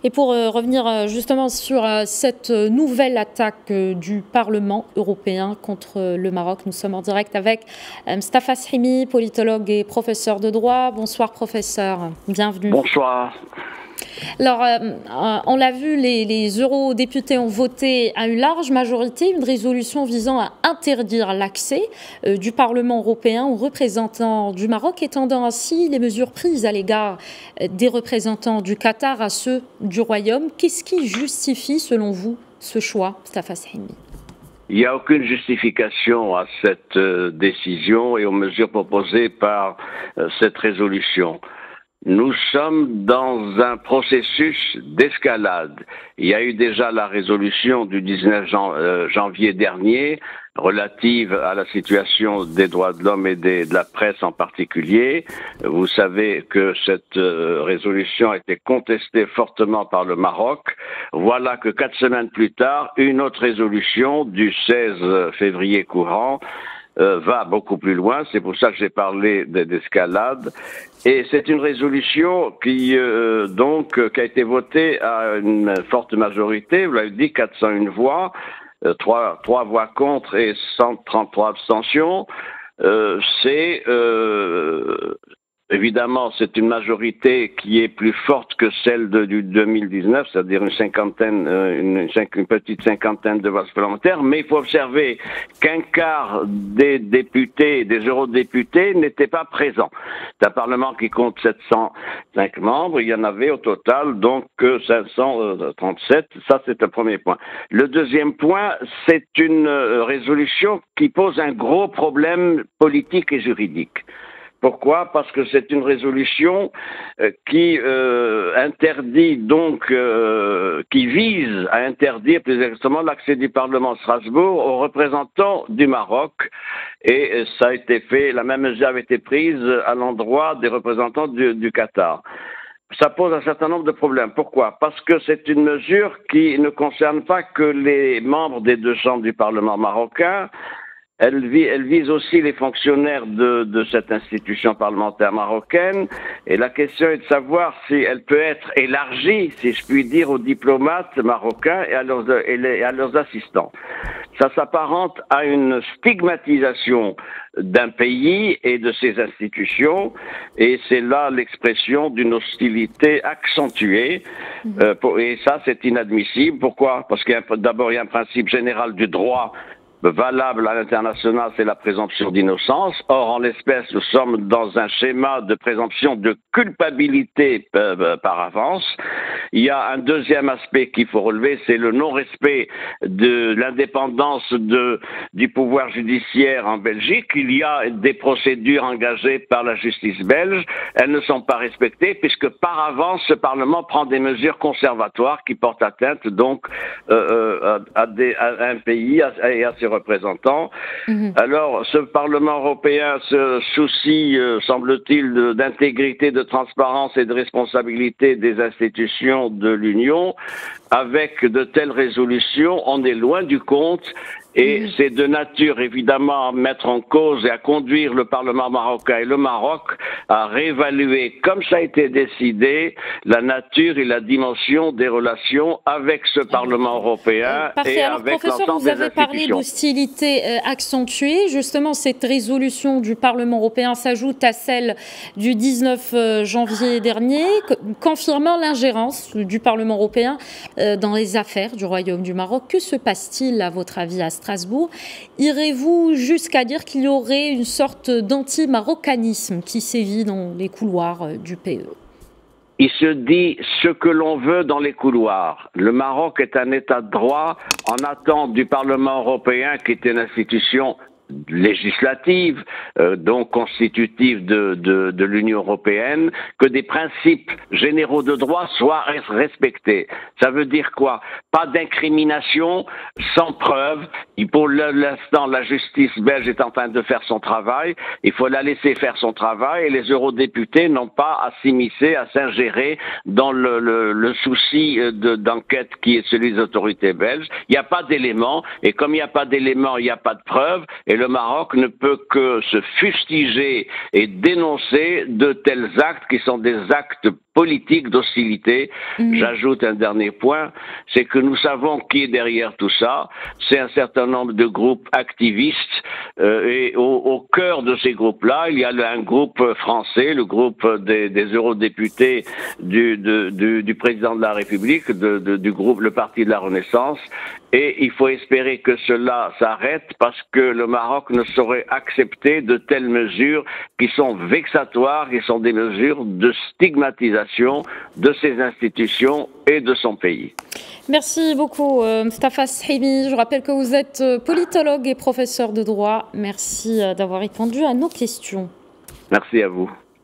Et pour revenir justement sur cette nouvelle attaque du Parlement européen contre le Maroc, nous sommes en direct avec Mstafa Sahimi, politologue et professeur de droit. Bonsoir professeur, bienvenue. Bonsoir. Alors, on l'a vu, les eurodéputés ont voté à une large majorité une résolution visant à interdire l'accès du Parlement européen aux représentants du Maroc, étendant ainsi les mesures prises à l'égard des représentants du Qatar à ceux du Royaume. Qu'est-ce qui justifie, selon vous, ce choix, Mstafa Sahimi ? Il n'y a aucune justification à cette décision et aux mesures proposées par cette résolution. Nous sommes dans un processus d'escalade. Il y a eu déjà la résolution du 19 janvier dernier relative à la situation des droits de l'homme et de la presse en particulier. Vous savez que cette résolution a été contestée fortement par le Maroc. Voilà que 4 semaines plus tard, une autre résolution du 16 février courant va beaucoup plus loin, c'est pour ça que j'ai parlé d'escalade, et c'est une résolution qui a été votée à une forte majorité, vous l'avez dit, 401 voix, 3 voix contre et 133 abstentions. Évidemment, c'est une majorité qui est plus forte que celle du 2019, c'est-à-dire une petite cinquantaine de voix supplémentaires, mais il faut observer qu'un quart des députés, des eurodéputés n'étaient pas présents. C'est un Parlement qui compte 705 membres, il y en avait au total donc 537, ça c'est un premier point. Le deuxième point, c'est une résolution qui pose un gros problème politique et juridique. Pourquoi ? Parce que c'est une résolution qui interdit qui vise à interdire plus exactement l'accès du Parlement à Strasbourg aux représentants du Maroc. Et ça a été fait, la même mesure avait été prise à l'endroit des représentants du Qatar. Ça pose un certain nombre de problèmes. Pourquoi ? Parce que c'est une mesure qui ne concerne pas que les membres des deux chambres du Parlement marocain. Elle vise aussi les fonctionnaires de cette institution parlementaire marocaine, et la question est de savoir si elle peut être élargie, si je puis dire, aux diplomates marocains et à leurs assistants. Ça s'apparente à une stigmatisation d'un pays et de ses institutions, et c'est là l'expression d'une hostilité accentuée, et ça c'est inadmissible. Pourquoi ? Parce d'abord il y a un principe général du droit valable à l'international, c'est la présomption d'innocence. Or, en l'espèce, nous sommes dans un schéma de présomption de culpabilité par avance. Il y a un deuxième aspect qu'il faut relever, c'est le non-respect de l'indépendance du pouvoir judiciaire en Belgique. Il y a des procédures engagées par la justice belge. Elles ne sont pas respectées puisque par avance, ce Parlement prend des mesures conservatoires qui portent atteinte donc à un pays et à ses représentants. Alors, ce Parlement européen se soucie, semble-t-il, d'intégrité, de transparence et de responsabilité des institutions de l'Union. Avec de telles résolutions, on est loin du compte. Et c'est de nature, évidemment, à mettre en cause et à conduire le Parlement marocain et le Maroc à réévaluer, comme ça a été décidé, la nature et la dimension des relations avec ce Parlement européen et alors, avec professeur, l'ensemble vous des avez parlé institutions. d'hostilité accentuée. Justement, cette résolution du Parlement européen s'ajoute à celle du 19 janvier dernier, confirmant l'ingérence du Parlement européen dans les affaires du Royaume du Maroc. Que se passe-t-il, à votre avis, à Strasbourg? Irez-vous jusqu'à dire qu'il y aurait une sorte d'anti-marocanisme qui sévit dans les couloirs du PE? Il se dit ce que l'on veut dans les couloirs. Le Maroc est un État de droit en attente du Parlement européen, qui est une institution législative, donc constitutive de l'Union européenne, que des principes généraux de droit soient respectés. Ça veut dire quoi? Pas d'incrimination sans preuve. Et pour l'instant, la justice belge est en train de faire son travail. Il faut la laisser faire son travail, et les eurodéputés n'ont pas à s'immiscer, à s'ingérer dans le souci d'enquête qui est celui des autorités belges. Il n'y a pas d'éléments, et comme il n'y a pas d'éléments, il n'y a pas de preuves, et le Maroc ne peut que se fustiger et dénoncer de tels actes qui sont des actes politique d'hostilité. J'ajoute un dernier point, c'est que nous savons qui est derrière tout ça. C'est un certain nombre de groupes activistes et au cœur de ces groupes-là, il y a un groupe français, le groupe des eurodéputés du président de la République, du groupe Le Parti de la Renaissance. Et il faut espérer que cela s'arrête parce que le Maroc ne saurait accepter de telles mesures qui sont vexatoires, qui sont des mesures de stigmatisation de ses institutions et de son pays. Merci beaucoup, Mustapha Sahimi. Je rappelle que vous êtes politologue et professeur de droit. Merci d'avoir répondu à nos questions. Merci à vous.